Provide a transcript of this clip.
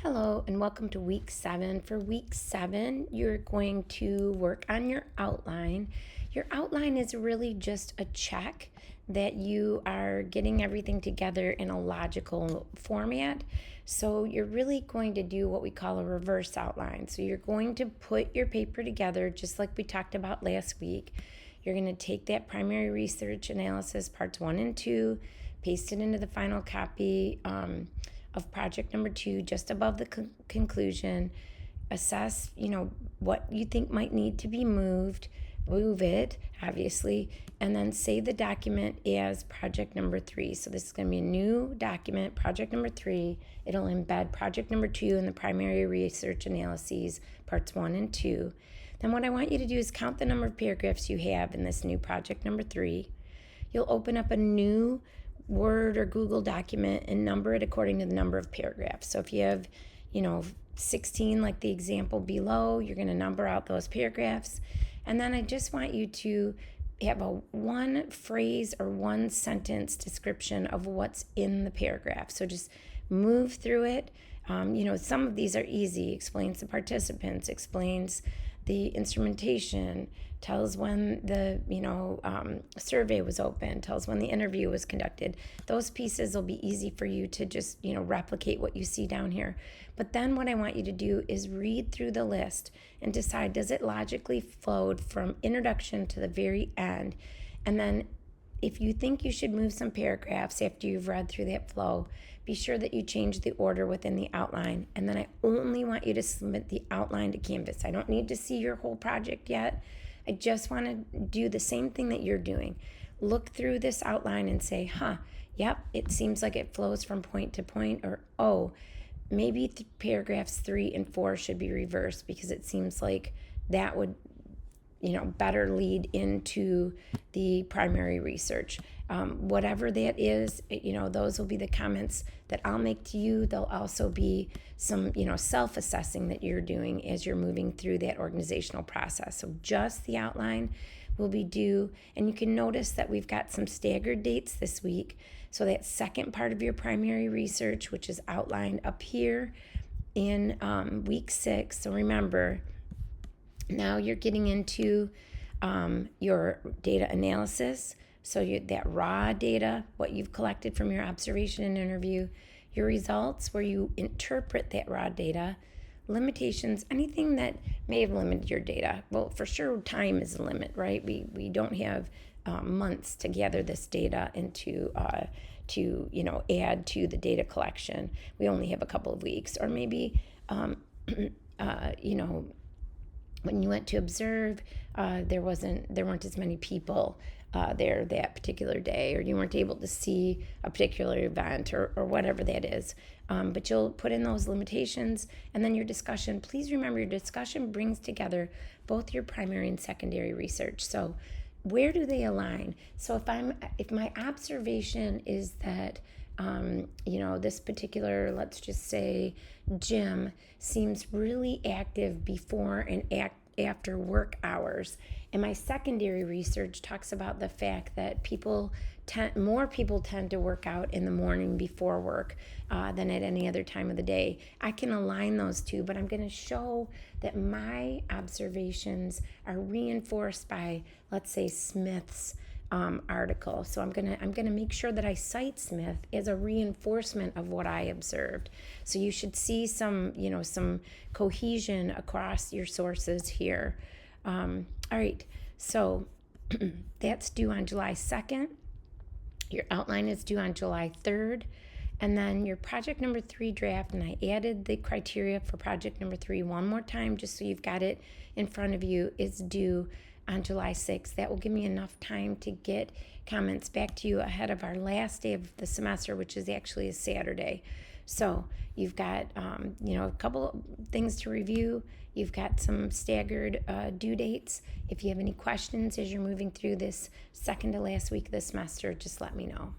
Hello and welcome to week 7. For week 7, you're going to work on your outline. Your outline is really just a check that you are getting everything together in a logical format. So you're really going to do what we call a reverse outline. So you're going to put your paper together just like we talked about last week. You're going to take that primary research analysis parts 1 and 2, paste it into the final copy of project number 2, just above the conclusion. Assess, what you think might need to be moved, move it, obviously, and then save the document as project number 3. So this is going to be a new document, project number 3. It'll embed project number 2 in the primary research analyses, parts 1 and 2. Then what I want you to do is count the number of paragraphs you have in this new project number 3. You'll open up a new Word or Google document and number it according to the number of paragraphs. So if you have, 16 like the example below, you're going to number out those paragraphs. And then I just want you to have a one phrase or one sentence description of what's in the paragraph. So just move through it. Some of these are easy. Explains the participants, explains the instrumentation, tells when the survey was open, tells when the interview was conducted. Those pieces will be easy for you to just replicate what you see down here. But then what I want you to do is read through the list and decide, does it logically flow from introduction to the very end? And then if you think you should move some paragraphs after you've read through that flow, be sure that you change the order within the outline. And then I only want you to submit the outline to Canvas. I don't need to see your whole project yet. I just want to do the same thing that you're doing. Look through this outline and say, yep, it seems like it flows from point to point, or, maybe paragraphs 3 and 4 should be reversed because it seems like that would better lead into the primary research. Whatever that is, those will be the comments that I'll make to you. There'll also be some, self-assessing that you're doing as you're moving through that organizational process. So just the outline will be due. And you can notice that we've got some staggered dates this week. So that second part of your primary research, which is outlined up here in week 6. So remember, now you're getting into your data analysis. So that raw data, what you've collected from your observation and interview, your results where you interpret that raw data, limitations, anything that may have limited your data. Well, for sure, time is a limit, right? We don't have months to gather this data into to add to the data collection. We only have a couple of weeks, or maybe when you went to observe, there weren't as many people there that particular day, or you weren't able to see a particular event, or whatever that is. But you'll put in those limitations, and then your discussion. Please remember, your discussion brings together both your primary and secondary research. So where do they align? So if my observation is that this particular, let's just say, gym seems really active before and after work hours, and my secondary research talks about the fact that more people tend to work out in the morning before work than at any other time of the day. I can align those two, but I'm going to show that my observations are reinforced by, let's say, Smith's article. So I'm gonna make sure that I cite Smith as a reinforcement of what I observed. So you should see some cohesion across your sources here. All right, so that's due on July 2nd. Your outline is due on July 3rd. And then your project number 3 draft, and I added the criteria for project number 3 one more time just so you've got it in front of you, is due on July 6th. That will give me enough time to get comments back to you ahead of our last day of the semester, which is actually a Saturday. So you've got a couple things to review. You've got some staggered due dates. If you have any questions as you're moving through this second to last week of the semester, just let me know.